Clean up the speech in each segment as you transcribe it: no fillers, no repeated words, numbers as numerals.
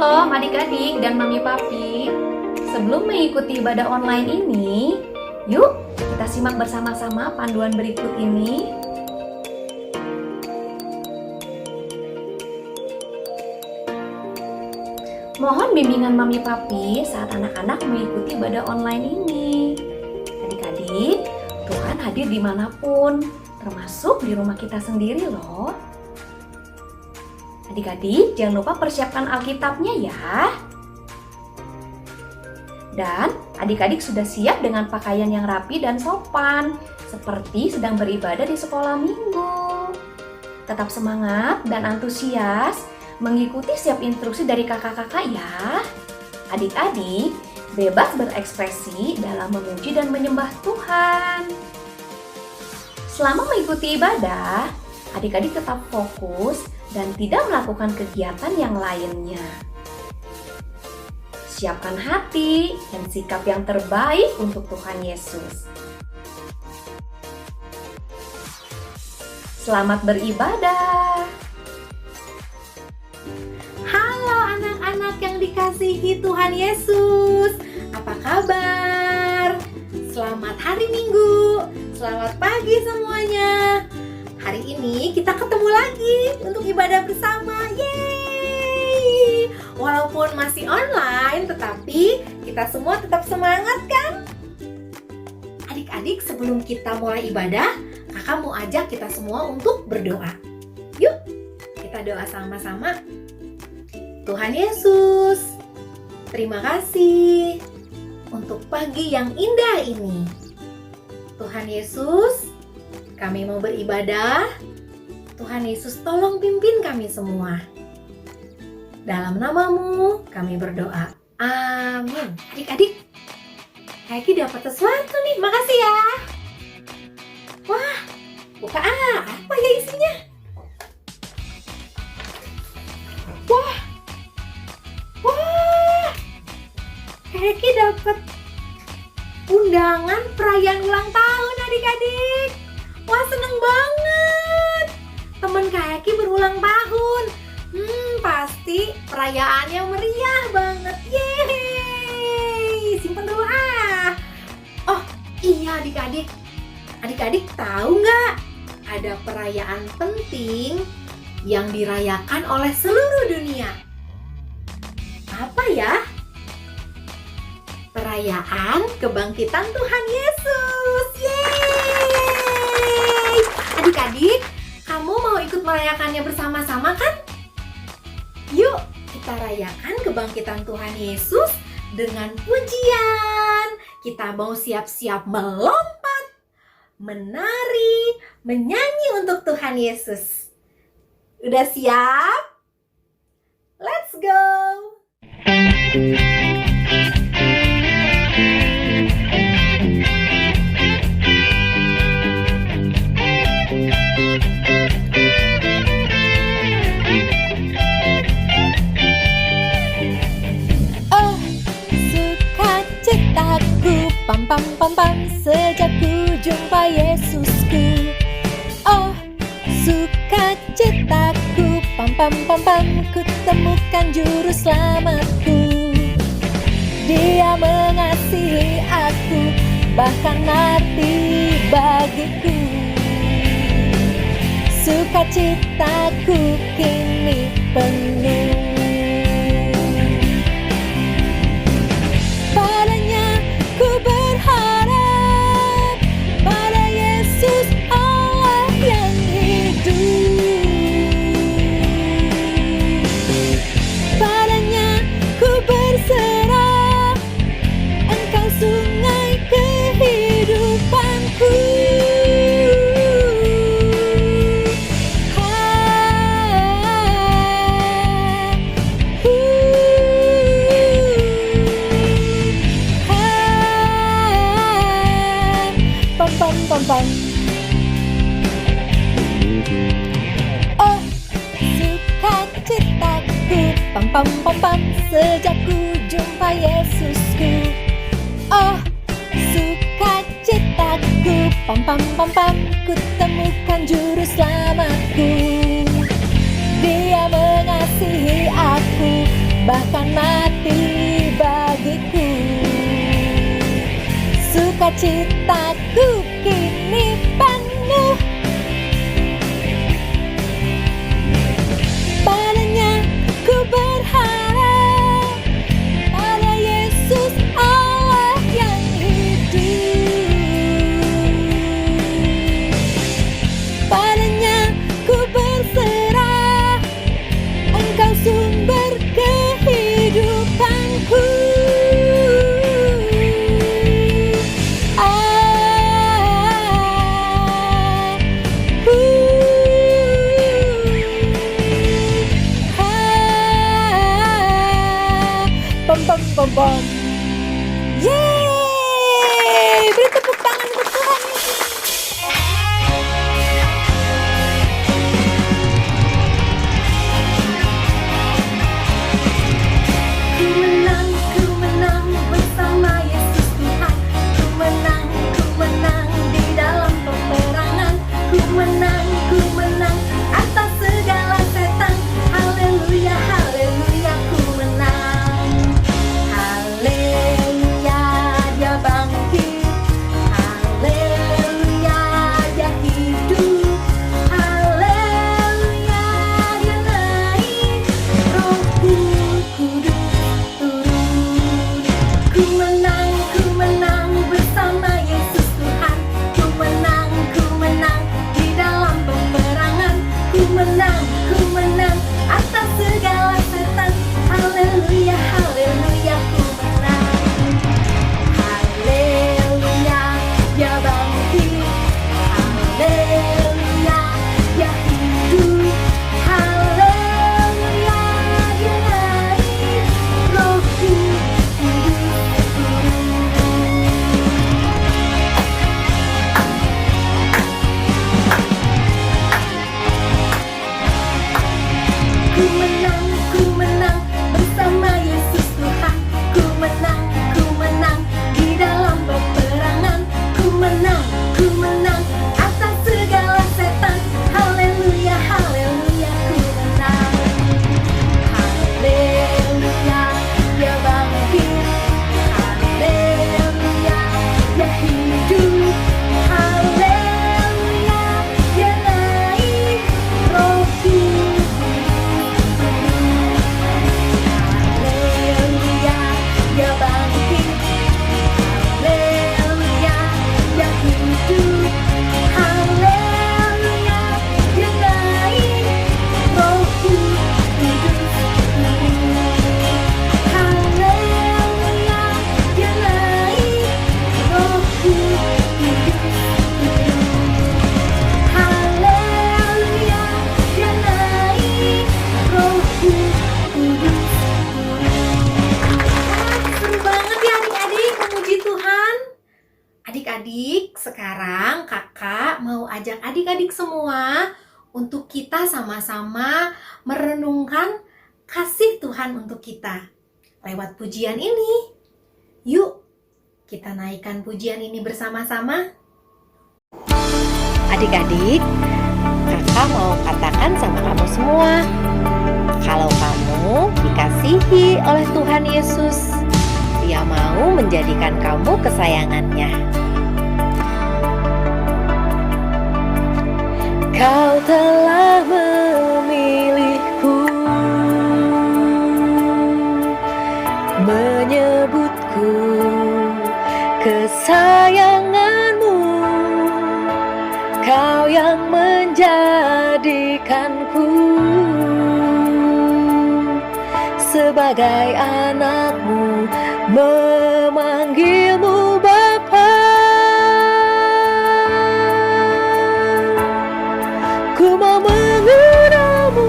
Shalom adik-adik dan mami papi. Sebelum mengikuti ibadah online ini, yuk kita simak bersama-sama panduan berikut ini. Mohon bimbingan mami papi saat anak-anak mengikuti ibadah online ini. Adik-adik, Tuhan hadir dimanapun, termasuk di rumah kita sendiri loh. Adik-adik, jangan lupa persiapkan Alkitabnya ya. Dan adik-adik sudah siap dengan pakaian yang rapi dan sopan, seperti sedang beribadah di sekolah minggu. Tetap semangat dan antusias mengikuti setiap instruksi dari kakak-kakak ya. Adik-adik, bebas berekspresi dalam memuji dan menyembah Tuhan. Selama mengikuti ibadah, adik-adik tetap fokus dan tidak melakukan kegiatan yang lainnya. Siapkan hati dan sikap yang terbaik untuk Tuhan Yesus. Selamat beribadah. Halo anak-anak yang dikasihi Tuhan Yesus. Apa kabar? Selamat hari Minggu. Selamat pagi semuanya. Hari ini kita ketemu lagi untuk ibadah bersama. Yeay! Walaupun masih online, tetapi kita semua tetap semangat kan? Adik-adik, sebelum kita mulai ibadah, kakak mau ajak kita semua untuk berdoa. Yuk, kita doa sama-sama. Tuhan Yesus, terima kasih untuk pagi yang indah ini. Tuhan Yesus, kami mau beribadah. Tuhan Yesus, tolong pimpin kami semua. Dalam namamu kami berdoa. Amin. Adik-adik, kayaknya dapat sesuatu nih. Makasih ya. Wah, buka apa ya isinya? Wah, kayaknya dapat undangan perayaan ulang tahun adik-adik. Wah, seneng banget. Temen Kayaki berulang tahun. Pasti perayaannya meriah banget. Yeay, simpen dulu ah. Oh iya adik-adik. Adik-adik tahu nggak? Ada perayaan penting yang dirayakan oleh seluruh dunia. Apa ya? Perayaan kebangkitan Tuhan Yesus. Yeay! Adik-adik, kamu mau ikut merayakannya bersama-sama kan? Yuk, kita rayakan kebangkitan Tuhan Yesus dengan pujian. Kita mau siap-siap melompat, menari, menyanyi untuk Tuhan Yesus. Udah siap? Let's go! Pam pam pam pam, sejak ku jumpa Yesusku. Oh, sukacitaku, pam pam pam pam, ku temukan juru selamatku. Dia mengasihi aku, bahkan mati bagiku. Sukacitaku kini penuh. Oh, sukacitaku, pam pam pam pam, sejak ku jumpa Yesusku. Oh, sukacitaku, pam pam pam pam, ku temukan juru selamatku. Dia mengasihi aku, bahkan mati bagiku. Sukacitaku kini penuh, padanya ku berharap, pada Yesus Allah yang hidup. Padanya ku berserah, Engkau sumber kehidupanku. Pom pom. Yeay! Beri tepuk tangan untuk Tuhan Yesus. Ku menang bersama Yesus Tuhan. Ku menang di dalam peperangan. Ku menang atas segala setan. Haleluya, haleluya, ku menang. Haleluya, dia bangkit. Haleluya, dia hidup. Haleluya, dia naik. Roh Kudus turun. Ku menang bersama Yesus Tuhan. Ku menang di dalam peperangan. Ku menang atas segala setan. Haleluya, haleluya, ku menang. Haleluya, dia bangkit. Haleluya, dia hidup. Haleluya, dia naik. Roh Kudus turun. Ku menang bersama Yesus Tuhan. Ku menang di dalam peperangan. Ku menang atas segala setan. Haleluya, haleluya, ku menang. Haleluya, dia bangkit. Haleluya, dia hidup. Haleluya, dia naik. Roh Kudus turun. Haleluya, dia bangkit. Haleluya, dia hidup. Haleluya, dia naik. Roh Kudus turun. Haleluya, dia naik. Roh Kudus turun. Haleluya, dia naik. Roh Kudus turun. Seru banget ya adik-adik memuji Tuhan. Adik-adik, sekarang kakak mau ajak adik-adik semua untuk kita sama-sama merenungkan kasih Tuhan untuk kita lewat pujian ini. Yuk, kita naikkan pujian ini bersama-sama. Adik-adik, kakak mau katakan sama kamu semua, kalau kamu dikasihi oleh Tuhan Yesus, Dia mau menjadikan kamu kesayangannya. Kau telah memilihku, menyebutku kesayanganmu. Kau yang menjadikanku sebagai anakmu, memanggilmu Bapa. Ku mau mengenalmu,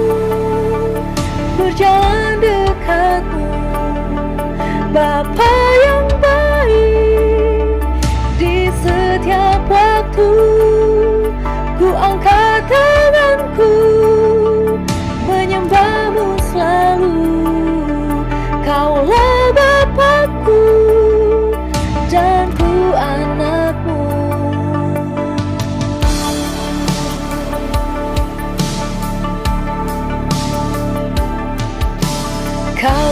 berjalan dekatmu, Bapa yang baik. Di setiap waktu ku angkat tanganku, menyembahmu selalu. Kaulah Bapakku dan ku anakmu. Kau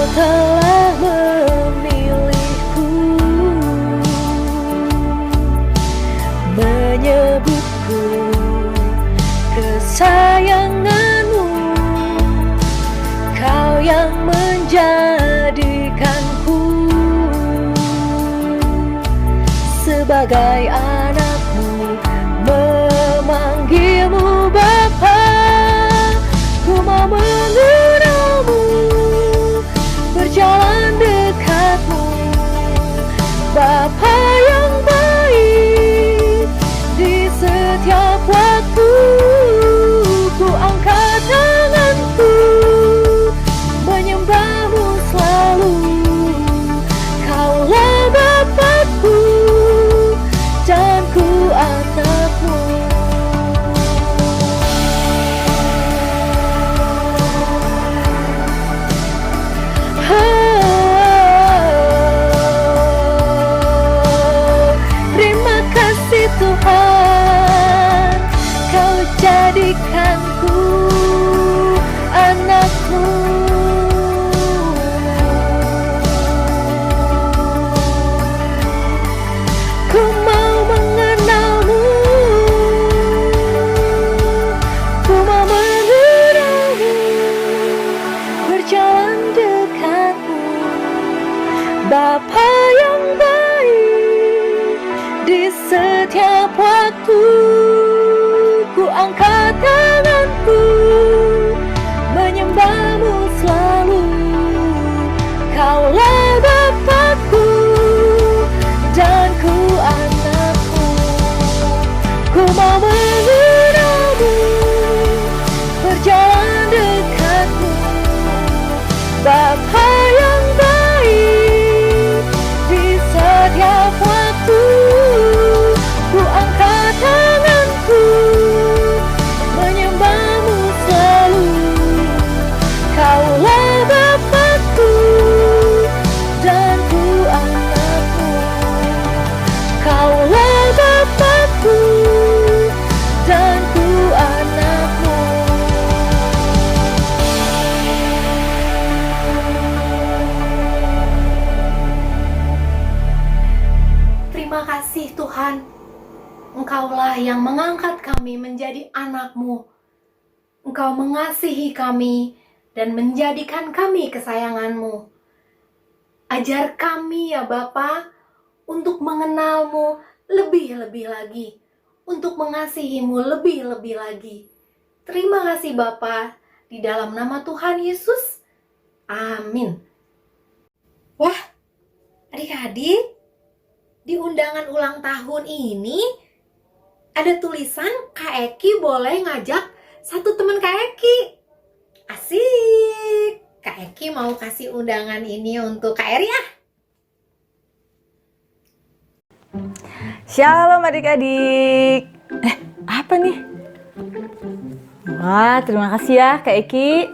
anakku, kesayanganmu, kau yang menjadikanku sebagai anakmu, memanggilmu Bapa. Ku mau mengenalmu, berjalan dekatmu, Bapa yang baik. Di setiap waktu ku angkat tanganku, menyembahmu selalu. Kaulah Bapakku dan ku anakmu. Terima kasih Tuhan, kau jadikanku anakmu. Ku mau mengenalmu, ku mau mengenalmu, berjalan dekatmu, Bapa yang baik. Di setiap waktu ku angkat tanganku, menyembahmu selalu. Kaulah Bapakku dan ku anakmu. Ku mau mengenalmu, berjalan dekatmu, Bapa yang baik. Di setiap waktu ku angkat tanganku, menyembahmu selalu. Kaulah Bapakku dan ku anakmu. Kaulah Bapakku dan ku anakmu. Terima kasih Tuhan, Engkaulah yang mengangkat kami menjadi anak-Mu. Engkau mengasihi kami dan menjadikan kami kesayangan-Mu. Ajar kami ya Bapa untuk mengenal-Mu lebih-lebih lagi, untuk mengasihi-Mu lebih-lebih lagi. Terima kasih Bapa, di dalam nama Tuhan Yesus. Amin. Wah, adik-adik, di undangan ulang tahun ini ada tulisan Kak Eki boleh ngajak satu teman Kak Eki. Asik. Kak Eki mau kasih undangan ini untuk Kak Eri ya. Shalom adik-adik. Apa nih? Wah, terima kasih ya Kak Eki.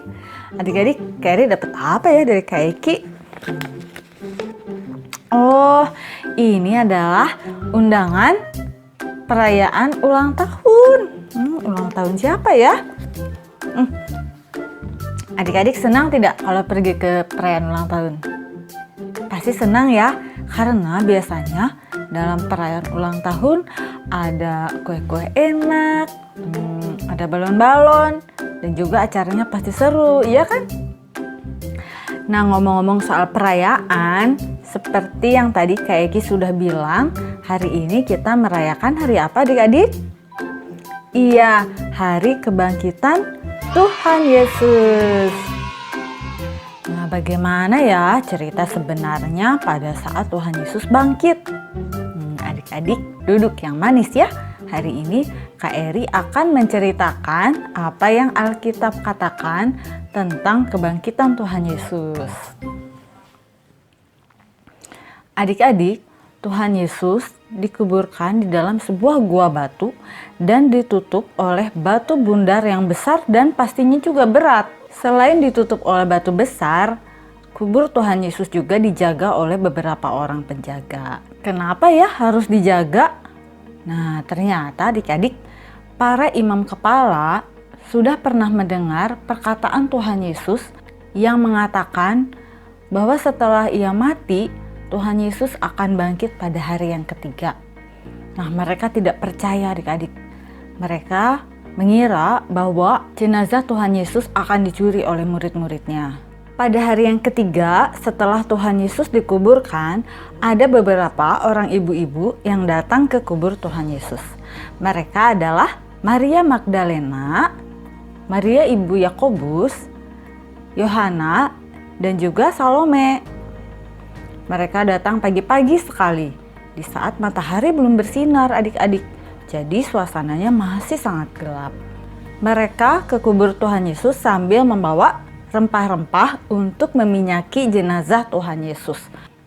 Adik-adik, Kak Eri dapat apa ya dari Kak Eki? Oh, ini adalah undangan perayaan ulang tahun. Ulang tahun siapa ya? Adik-adik senang tidak kalau pergi ke perayaan ulang tahun? Pasti senang ya, karena biasanya dalam perayaan ulang tahun ada kue-kue enak, ada balon-balon, dan juga acaranya pasti seru, iya kan? Nah, ngomong-ngomong soal perayaan, seperti yang tadi Kak Eki sudah bilang, hari ini kita merayakan hari apa adik-adik? Iya, hari kebangkitan Tuhan Yesus. Nah, bagaimana ya cerita sebenarnya pada saat Tuhan Yesus bangkit? Adik-adik duduk yang manis ya. Hari ini Kak Eri akan menceritakan apa yang Alkitab katakan tentang kebangkitan Tuhan Yesus. Adik-adik, Tuhan Yesus dikuburkan di dalam sebuah gua batu dan ditutup oleh batu bundar yang besar dan pastinya juga berat. Selain ditutup oleh batu besar, kubur Tuhan Yesus juga dijaga oleh beberapa orang penjaga. Kenapa ya harus dijaga? Nah, ternyata adik-adik, para imam kepala sudah pernah mendengar perkataan Tuhan Yesus yang mengatakan bahwa setelah ia mati, Tuhan Yesus akan bangkit pada hari yang ketiga. Nah, mereka tidak percaya adik-adik. Mereka mengira bahwa jenazah Tuhan Yesus akan dicuri oleh murid-muridnya. Pada hari yang ketiga setelah Tuhan Yesus dikuburkan, ada beberapa orang ibu-ibu yang datang ke kubur Tuhan Yesus. Mereka adalah Maria Magdalena, Maria ibu Yakobus, Yohana, dan juga Salome. Mereka datang pagi-pagi sekali, di saat matahari belum bersinar adik-adik. Jadi suasananya masih sangat gelap. Mereka ke kubur Tuhan Yesus sambil membawa rempah-rempah untuk meminyaki jenazah Tuhan Yesus.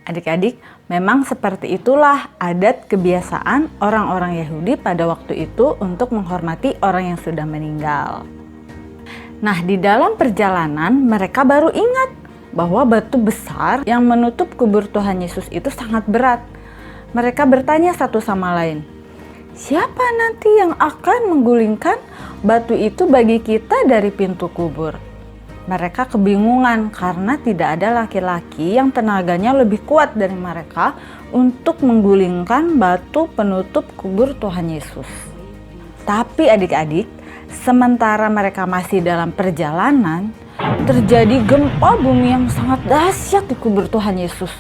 Adik-adik, memang seperti itulah adat kebiasaan orang-orang Yahudi pada waktu itu untuk menghormati orang yang sudah meninggal. Nah, di dalam perjalanan mereka baru ingat bahwa batu besar yang menutup kubur Tuhan Yesus itu sangat berat. Mereka bertanya satu sama lain, siapa nanti yang akan menggulingkan batu itu bagi kita dari pintu kubur? Mereka kebingungan karena tidak ada laki-laki yang tenaganya lebih kuat dari mereka untuk menggulingkan batu penutup kubur Tuhan Yesus. Tapi adik-adik, sementara mereka masih dalam perjalanan, terjadi gempa bumi yang sangat dahsyat di kubur Tuhan Yesus.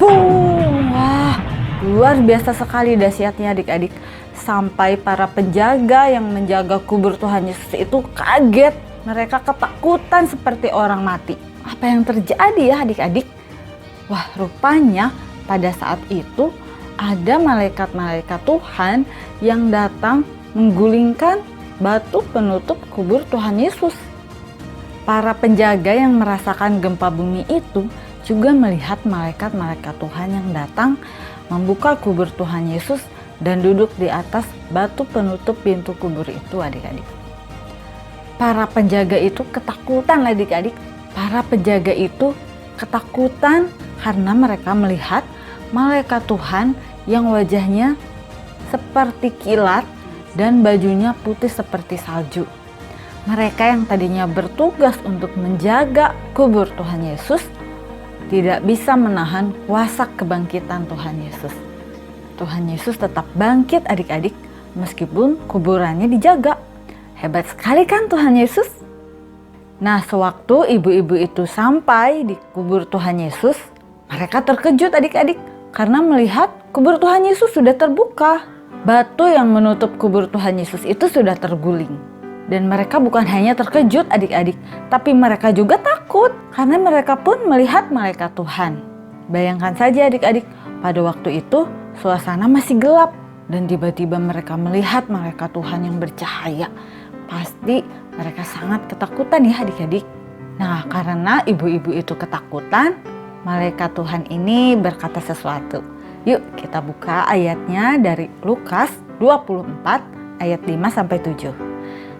Boom! Wah, luar biasa sekali dahsyatnya adik-adik. Sampai para penjaga yang menjaga kubur Tuhan Yesus itu kaget. Mereka ketakutan seperti orang mati. Apa yang terjadi ya adik-adik? Wah, rupanya pada saat itu ada malaikat-malaikat Tuhan yang datang menggulingkan batu penutup kubur Tuhan Yesus. Para penjaga yang merasakan gempa bumi itu juga melihat malaikat-malaikat Tuhan yang datang membuka kubur Tuhan Yesus dan duduk di atas batu penutup pintu kubur itu adik-adik. Para penjaga itu ketakutan adik-adik. Para penjaga itu ketakutan karena mereka melihat malaikat Tuhan yang wajahnya seperti kilat dan bajunya putih seperti salju. Mereka yang tadinya bertugas untuk menjaga kubur Tuhan Yesus tidak bisa menahan kuasa kebangkitan Tuhan Yesus. Tuhan Yesus tetap bangkit adik-adik meskipun kuburannya dijaga. Hebat sekali kan Tuhan Yesus? Nah, sewaktu ibu-ibu itu sampai di kubur Tuhan Yesus, mereka terkejut adik-adik karena melihat kubur Tuhan Yesus sudah terbuka. Batu yang menutup kubur Tuhan Yesus itu sudah terguling. Dan mereka bukan hanya terkejut adik-adik, tapi mereka juga takut karena mereka pun melihat malaikat Tuhan. Bayangkan saja adik-adik, pada waktu itu suasana masih gelap dan tiba-tiba mereka melihat malaikat Tuhan yang bercahaya. Pasti mereka sangat ketakutan ya adik-adik. Nah, karena ibu-ibu itu ketakutan, malaikat Tuhan ini berkata sesuatu. Yuk kita buka ayatnya dari Lukas 24 ayat 5-7.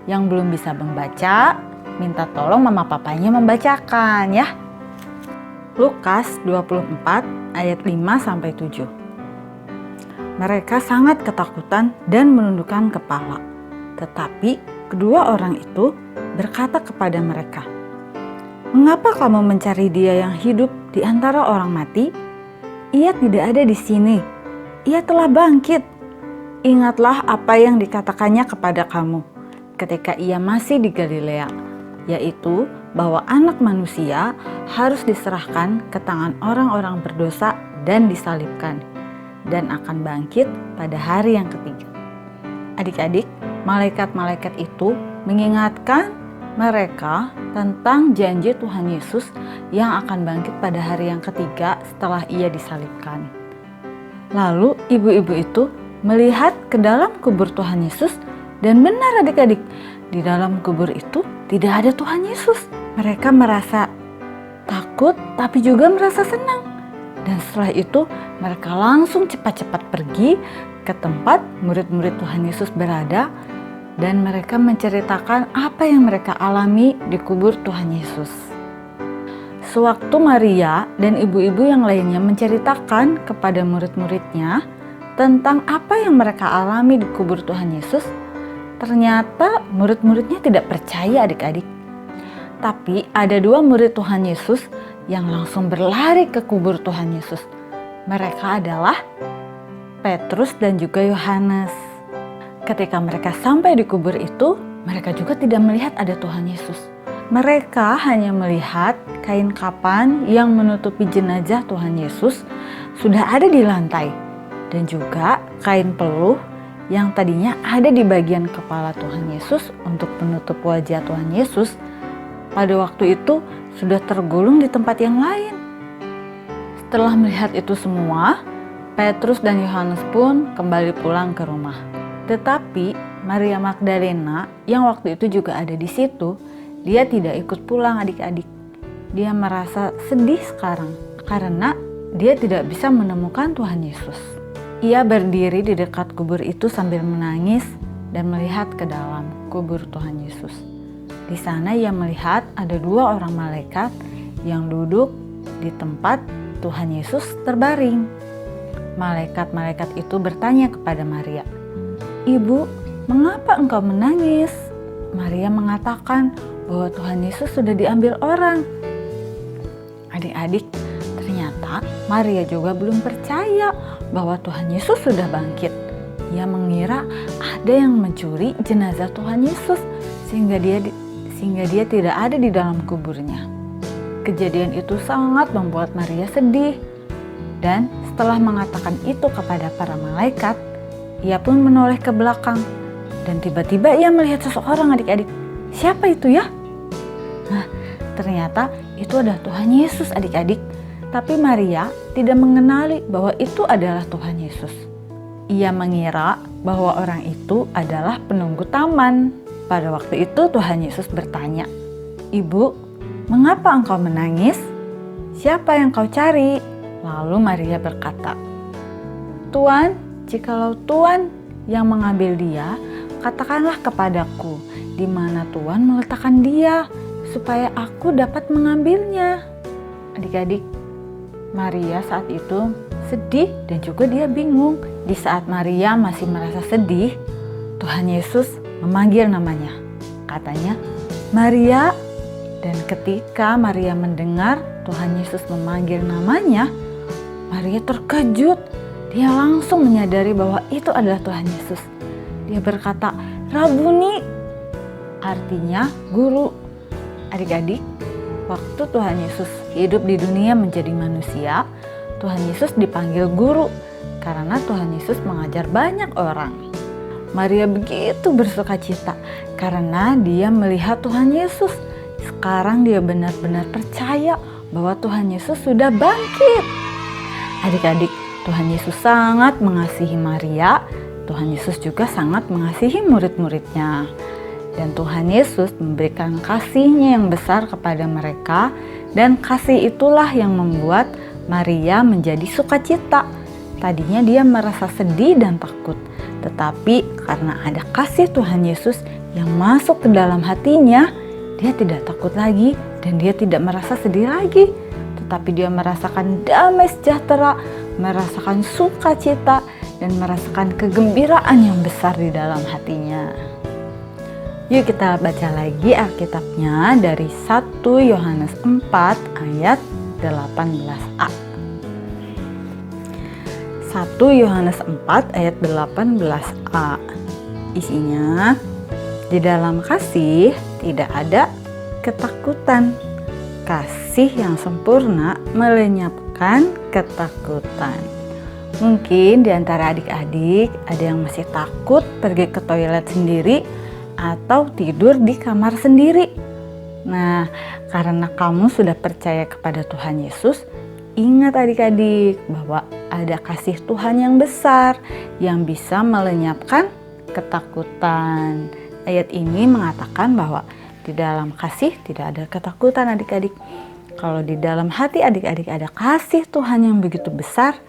Yang belum bisa membaca, minta tolong mama papanya membacakan ya. Lukas 24 ayat 5-7. Mereka sangat ketakutan dan menundukkan kepala. Tetapi kedua orang itu berkata kepada mereka, "Mengapa kamu mencari Dia yang hidup di antara orang mati? Ia tidak ada di sini. Ia telah bangkit. Ingatlah apa yang dikatakannya kepada kamu ketika Ia masih di Galilea, yaitu bahwa Anak Manusia harus diserahkan ke tangan orang-orang berdosa dan disalibkan, dan akan bangkit pada hari yang ketiga." Adik-adik, malaikat-malaikat itu mengingatkan mereka tentang janji Tuhan Yesus yang akan bangkit pada hari yang ketiga setelah Ia disalibkan. Lalu ibu-ibu itu melihat ke dalam kubur Tuhan Yesus dan benar adik-adik, di dalam kubur itu tidak ada Tuhan Yesus. Mereka merasa takut tapi juga merasa senang. Dan setelah itu mereka langsung cepat-cepat pergi ke tempat murid-murid Tuhan Yesus berada dan mereka menceritakan apa yang mereka alami di kubur Tuhan Yesus. Sewaktu Maria dan ibu-ibu yang lainnya menceritakan kepada murid-muridnya tentang apa yang mereka alami di kubur Tuhan Yesus, ternyata murid-muridnya tidak percaya adik-adik. Tapi ada dua murid Tuhan Yesus yang langsung berlari ke kubur Tuhan Yesus. Mereka adalah Petrus dan juga Yohanes. ketika mereka sampai di kubur itu, mereka juga tidak melihat ada Tuhan Yesus. Mereka hanya melihat kain kapan yang menutupi jenazah Tuhan Yesus sudah ada di lantai, dan juga kain peluh yang tadinya ada di bagian kepala Tuhan Yesus untuk menutup wajah Tuhan Yesus, pada waktu itu sudah tergulung di tempat yang lain. Setelah melihat itu semua, Petrus dan Yohanes pun kembali pulang ke rumah. Tetapi Maria Magdalena yang waktu itu juga ada di situ, dia tidak ikut pulang adik-adik. Dia merasa sedih sekarang karena dia tidak bisa menemukan Tuhan Yesus. Ia berdiri di dekat kubur itu sambil menangis dan melihat ke dalam kubur Tuhan Yesus. Di sana ia melihat ada 2 orang malaikat yang duduk di tempat Tuhan Yesus terbaring. Malaikat-malaikat itu bertanya kepada Maria, "Ibu, mengapa engkau menangis?" Maria mengatakan bahwa Tuhan Yesus sudah diambil orang. Adik-adik, ternyata Maria juga belum percaya bahwa Tuhan Yesus sudah bangkit. Ia mengira ada yang mencuri jenazah Tuhan Yesus sehingga dia tidak ada di dalam kuburnya. Kejadian itu sangat membuat Maria sedih. Dan setelah mengatakan itu kepada para malaikat, ia pun menoleh ke belakang. Dan tiba-tiba ia melihat seseorang adik-adik. Siapa itu ya? Nah, ternyata itu adalah Tuhan Yesus adik-adik. Tapi Maria tidak mengenali bahwa itu adalah Tuhan Yesus. Ia mengira bahwa orang itu adalah penunggu taman. Pada waktu itu Tuhan Yesus bertanya, "Ibu, mengapa engkau menangis? Siapa yang kau cari?" Lalu Maria berkata, "Tuan, jikalau Tuan yang mengambil dia, katakanlah kepadaku di mana Tuan meletakkan dia, supaya aku dapat mengambilnya." Adik-adik, Maria saat itu sedih dan juga dia bingung. Di saat Maria masih merasa sedih, Tuhan Yesus memanggil namanya. Katanya, "Maria." Dan ketika Maria mendengar Tuhan Yesus memanggil namanya, Maria terkejut. Dia langsung menyadari bahwa itu adalah Tuhan Yesus. Dia berkata, "Rabuni," artinya guru. Adik-adik, waktu Tuhan Yesus hidup di dunia menjadi manusia, Tuhan Yesus dipanggil guru karena Tuhan Yesus mengajar banyak orang. Maria begitu bersukacita karena dia melihat Tuhan Yesus. Sekarang dia benar-benar percaya bahwa Tuhan Yesus sudah bangkit. Adik-adik, Tuhan Yesus sangat mengasihi Maria. Tuhan Yesus juga sangat mengasihi murid-muridnya. Dan Tuhan Yesus memberikan kasih-Nya yang besar kepada mereka, dan kasih itulah yang membuat Maria menjadi sukacita. Tadinya dia merasa sedih dan takut, tetapi karena ada kasih Tuhan Yesus yang masuk ke dalam hatinya, dia tidak takut lagi dan dia tidak merasa sedih lagi, tetapi dia merasakan damai sejahtera, merasakan sukacita, dan merasakan kegembiraan yang besar di dalam hatinya. Yuk kita baca lagi Alkitabnya dari 1 Yohanes 4 ayat 18a. 1 Yohanes 4 ayat 18a. Isinya, di dalam kasih tidak ada ketakutan. Kasih yang sempurna melenyapkan ketakutan. Mungkin di antara adik-adik ada yang masih takut pergi ke toilet sendiri atau tidur di kamar sendiri. Nah, karena kamu sudah percaya kepada Tuhan Yesus, ingat adik-adik bahwa ada kasih Tuhan yang besar yang bisa melenyapkan ketakutan. Ayat ini mengatakan bahwa di dalam kasih tidak ada ketakutan adik-adik. Kalau di dalam hati adik-adik ada kasih Tuhan yang begitu besar,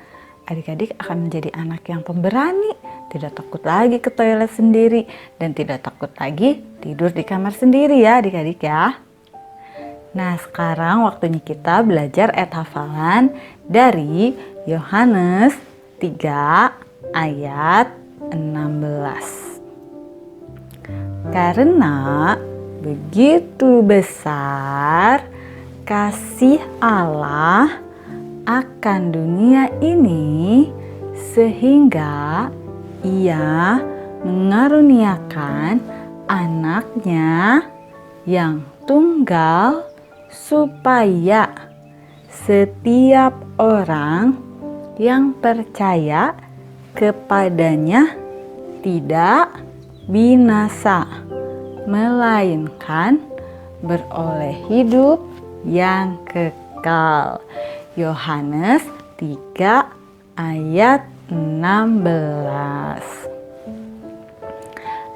adik-adik akan menjadi anak yang pemberani, tidak takut lagi ke toilet sendiri, dan tidak takut lagi tidur di kamar sendiri ya adik-adik ya. Nah, sekarang waktunya kita belajar ayat hafalan dari Yohanes 3 ayat 16. Karena begitu besar kasih Allah akan dunia ini, sehingga Ia mengaruniakan anaknya yang tunggal supaya setiap orang yang percaya kepadanya tidak binasa, melainkan beroleh hidup yang kekal. Yohanes 3 ayat 16.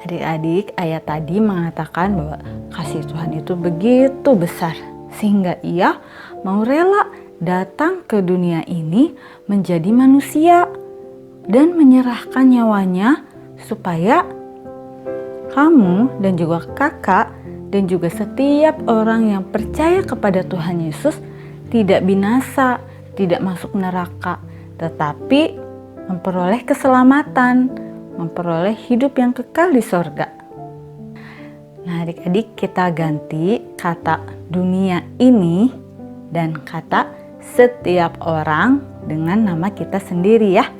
Adik-adik, ayat tadi mengatakan bahwa kasih Tuhan itu begitu besar sehingga Ia mau rela datang ke dunia ini menjadi manusia dan menyerahkan nyawanya supaya kamu dan juga kakak dan juga setiap orang yang percaya kepada Tuhan Yesus tidak binasa, tidak masuk neraka, tetapi memperoleh keselamatan, memperoleh hidup yang kekal di sorga. Nah, adik-adik, kita ganti kata dunia ini dan kata setiap orang dengan nama kita sendiri ya.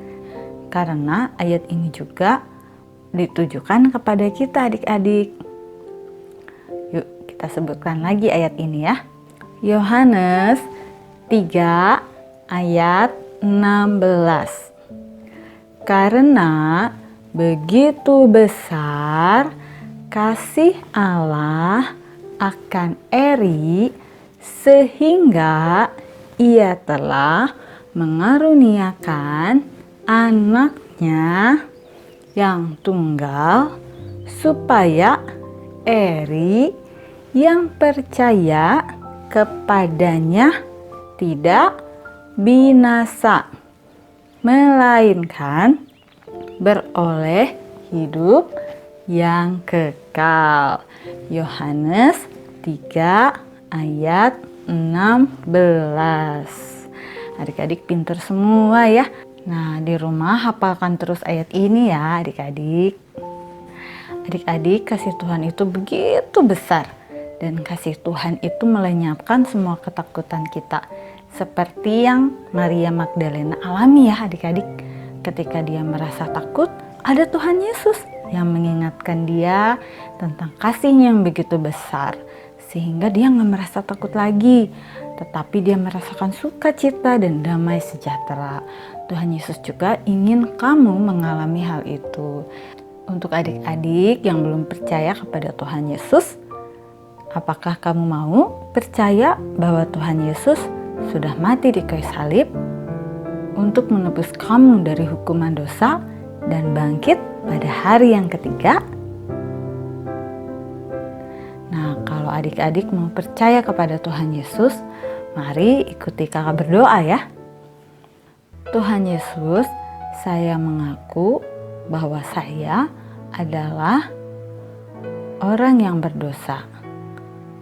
Karena ayat ini juga ditujukan kepada kita adik-adik. Yuk kita sebutkan lagi ayat ini ya. Yohanes 3 ayat 16. Karena begitu besar kasih Allah akan Eri sehingga Ia telah mengaruniakan anaknya yang tunggal supaya Eri yang percaya kepadanya tidak binasa, melainkan beroleh hidup yang kekal. Yohanes 3 ayat 16. Adik-adik pintar semua ya. Nah, di rumah hafalkan terus ayat ini ya adik-adik. Adik-adik, kasih Tuhan itu begitu besar. Dan kasih Tuhan itu melenyapkan semua ketakutan kita. Seperti yang Maria Magdalena alami ya adik-adik. Ketika dia merasa takut, ada Tuhan Yesus yang mengingatkan dia tentang kasih-Nya yang begitu besar. Sehingga dia gak merasa takut lagi. Tetapi dia merasakan sukacita dan damai sejahtera. Tuhan Yesus juga ingin kamu mengalami hal itu. Untuk adik-adik yang belum percaya kepada Tuhan Yesus, apakah kamu mau percaya bahwa Tuhan Yesus sudah mati di kayu salib untuk menebus kamu dari hukuman dosa dan bangkit pada hari yang ketiga? Nah, kalau adik-adik mau percaya kepada Tuhan Yesus, mari ikuti kakak berdoa ya. Tuhan Yesus, saya mengaku bahwa saya adalah orang yang berdosa.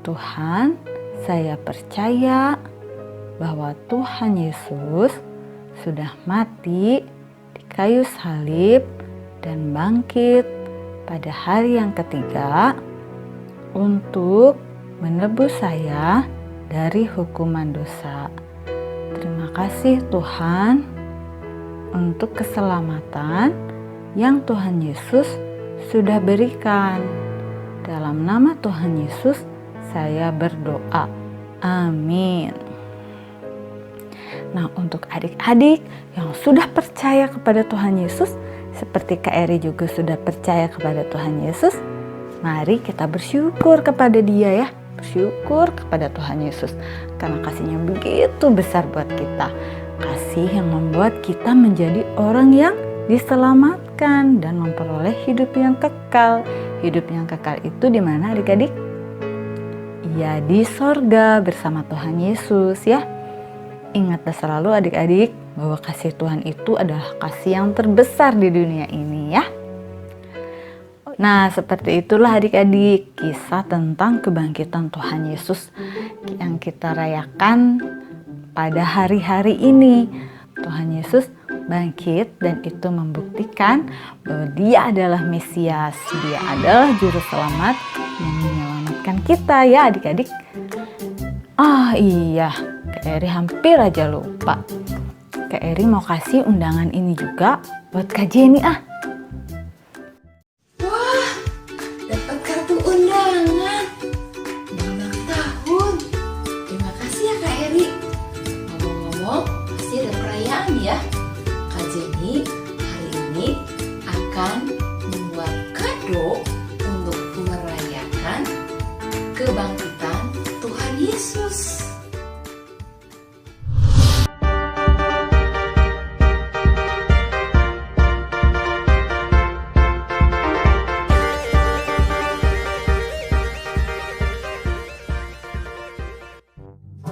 Tuhan, saya percaya bahwa Tuhan Yesus sudah mati di kayu salib dan bangkit pada hari yang ketiga untuk menebus saya dari hukuman dosa. Terima kasih Tuhan untuk keselamatan yang Tuhan Yesus sudah berikan. Dalam nama Tuhan Yesus saya berdoa. Amin. Nah, untuk adik-adik yang sudah percaya kepada Tuhan Yesus, seperti Kak Eri juga sudah percaya kepada Tuhan Yesus, mari kita bersyukur kepada Dia ya. Bersyukur kepada Tuhan Yesus karena kasih-Nya begitu besar buat kita. Kasih yang membuat kita menjadi orang yang diselamatkan dan memperoleh hidup yang kekal. Hidup yang kekal itu di mana adik-adik? Ya, di sorga bersama Tuhan Yesus ya. Ingatlah selalu adik-adik bahwa kasih Tuhan itu adalah kasih yang terbesar di dunia ini ya. Nah, seperti itulah adik-adik kisah tentang kebangkitan Tuhan Yesus yang kita rayakan pada hari-hari ini. Tuhan Yesus bangkit dan itu membuktikan bahwa Dia adalah Mesias. Dia adalah juru selamat yang menyelamatkan kita ya adik-adik. Iya, Kak Eri hampir aja lupa. Kak Eri mau kasih undangan ini juga buat Kak Jenny Yesus.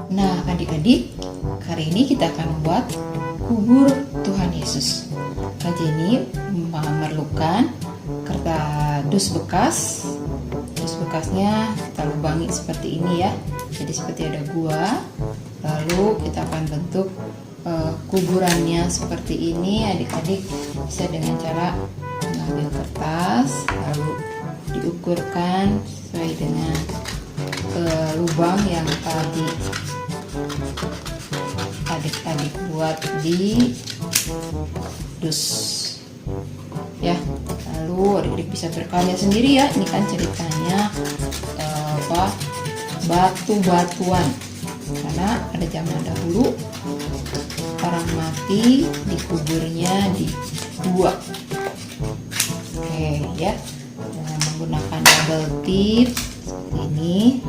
Nah, adik-adik, hari ini kita akan membuat kubur Tuhan Yesus. Kerja ini memerlukan kardus bekas. Dus bekasnya kita lubangi seperti ini ya. Jadi seperti ada gua. Lalu kita akan bentuk kuburannya seperti ini. Adik-adik bisa dengan cara mengambil kertas, lalu diukurkan sesuai dengan lubang yang tadi adik-adik buat di dus ya. Lalu adik-adik bisa berkarya sendiri ya. Ini kan ceritanya batu-batuan, karena pada zaman dahulu orang mati dikuburnya di gua. Oke ya, dengan menggunakan double tip seperti ini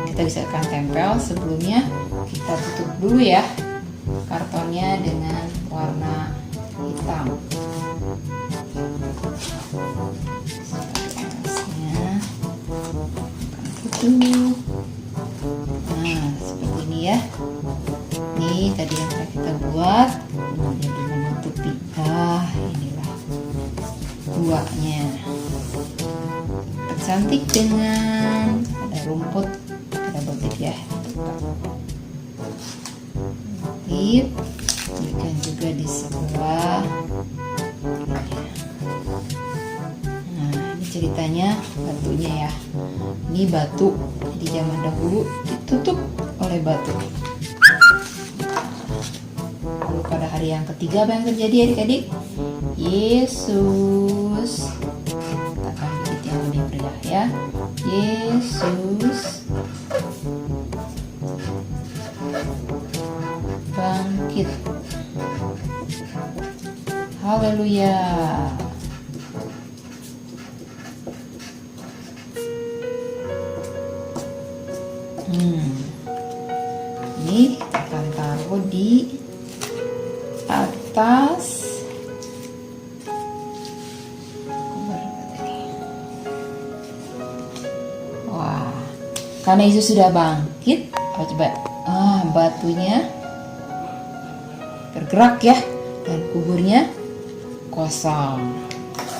kita bisa akan tempel. Sebelumnya kita tutup dulu ya kartonnya dengan warna hitam. Atasnya akan tutup. Nah, seperti ini ya. Ini tadi yang telah kita buat menjadi menutupi. Inilah guanya. Cantik dengan ada rumput, ada botik ya. Tip, berikan juga di sebelah. Nah, ini ceritanya batunya ya. Ini batu di zaman dahulu ditutup oleh batu. Lalu pada hari yang ketiga apa yang terjadi adik-adik? Yesus, katakan begitu yang lebih meriah ya. Yesus bangkit. Haleluya. Ini kita akan taruh di atas karena Yesus sudah bangkit. Coba batunya bergerak ya, dan kuburnya kosong.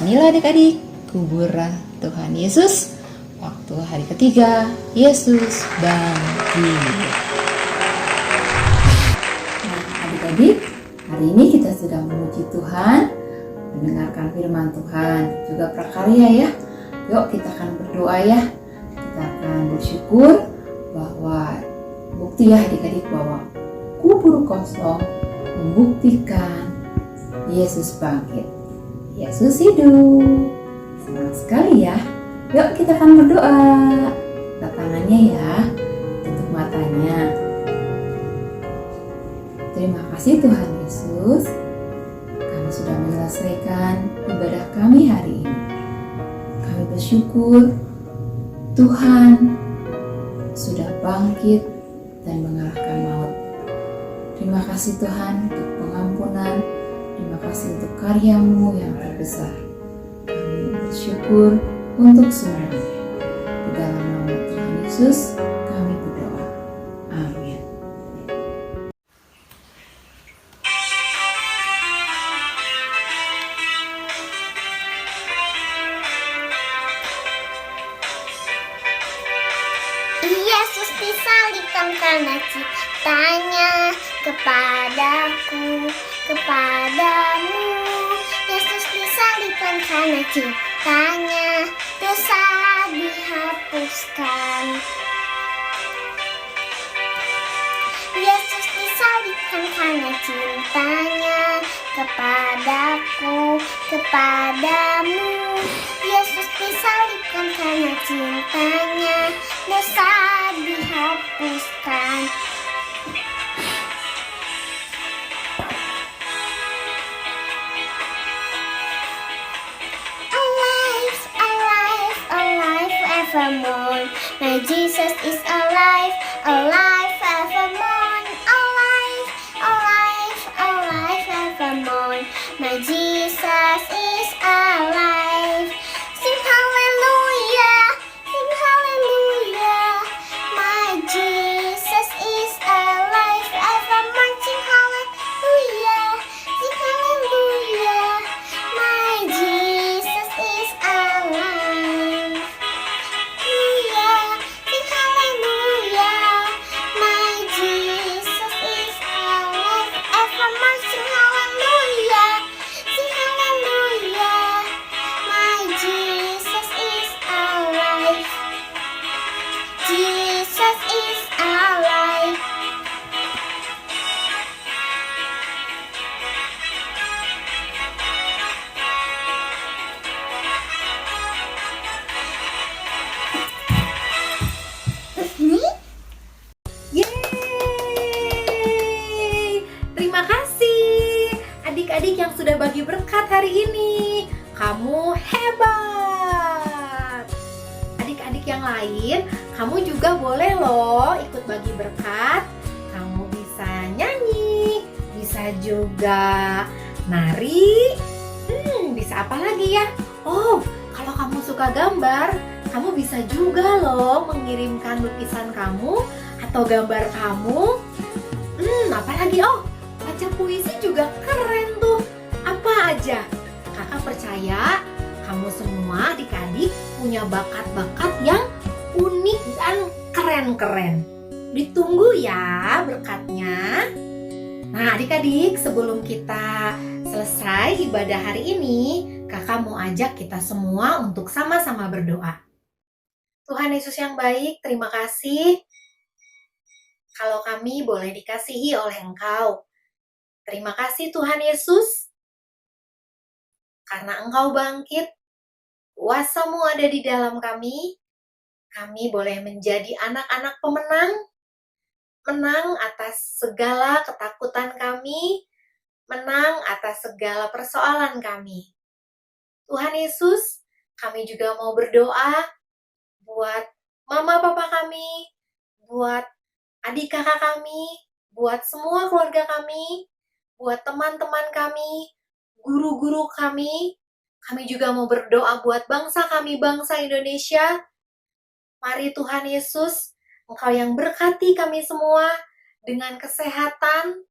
Inilah adik-adik kuburan Tuhan Yesus waktu hari ketiga Yesus bangkit. Nah, adik-adik, hari ini kita sudah memuji Tuhan, mendengarkan firman Tuhan, juga prakarya ya. Yuk kita akan berdoa ya. Kita akan bersyukur bahwa bukti ya adik-adik bahwa kubur kosong membuktikan Yesus bangkit. Yesus hidup. Senang sekali ya. Yuk kita akan berdoa. Angkat tangannya ya. Tutup matanya. Terima kasih Tuhan Yesus. Kami sudah menyelesaikan ibadah kami hari ini. Kami bersyukur Tuhan sudah bangkit dan mengalahkan maut. Terima kasih Tuhan untuk pengampunan. Terima kasih untuk karya-Mu yang terbesar. Kami bersyukur untuk semuanya. Di dalam nama Tuhan Yesus kami berdoa. Amin. Yesus disalibkan karena cintanya kepadaku, kepadamu. Yesus disalibkan karena cintanya, dosa dihapuskan. Yesus disalibkan karena cintanya kepadaku, kepadamu. Yesus disalibkan karena cintanya, dosa dihapuskan. Alive, alive, alive forevermore. My Jesus is alive, alive evermore, alive, alive, alive evermore. My Jesus is alive. Sing hallelujah, sing hallelujah. My Jesus is alive evermore. Sing hallelujah, sing hallelujah. My Jesus is alive. Hallelujah, sing hallelujah. My Jesus is alive evermore. Sing hallelujah, sing hallelujah. My Jesus is alive. Jesus is alive. Yeay! Terima kasih adik-adik yang sudah bagi berkat hari ini. Kamu hebat. Adik-adik yang lain, kamu juga boleh loh ikut bagi berkat. Kamu bisa nyanyi, bisa juga nari. Bisa apa lagi ya? Oh, kalau kamu suka gambar, kamu bisa juga loh mengirimkan lukisan kamu atau gambar kamu. Apalagi? Oh, baca puisi juga keren tuh. Apa aja? Kakak percaya kamu semua adik-adik punya bakat-bakat yang unik dan keren-keren. Ditunggu ya berkatnya. Nah, adik-adik, sebelum kita selesai ibadah hari ini, kakak mau ajak kita semua untuk sama-sama berdoa. Tuhan Yesus yang baik, terima kasih kalau kami boleh dikasihi oleh Engkau. Terima kasih Tuhan Yesus, karena Engkau bangkit, kuasa-Mu ada di dalam kami boleh menjadi anak-anak pemenang, menang atas segala ketakutan kami, menang atas segala persoalan kami. Tuhan Yesus, kami juga mau berdoa buat mama papa kami, buat adik kakak kami, buat semua keluarga kami, buat teman-teman kami, guru-guru kami. Kami juga mau berdoa buat bangsa kami, bangsa Indonesia. Mari Tuhan Yesus, Engkau yang berkati kami semua dengan kesehatan,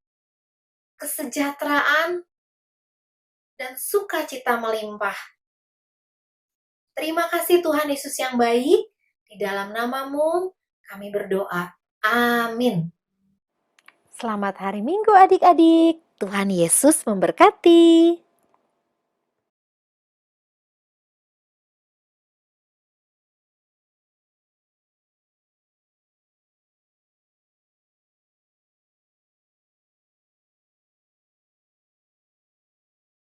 kesejahteraan, dan sukacita melimpah. Terima kasih Tuhan Yesus yang baik, di dalam nama-Mu kami berdoa. Amin. Selamat hari Minggu adik-adik. Tuhan Yesus memberkati.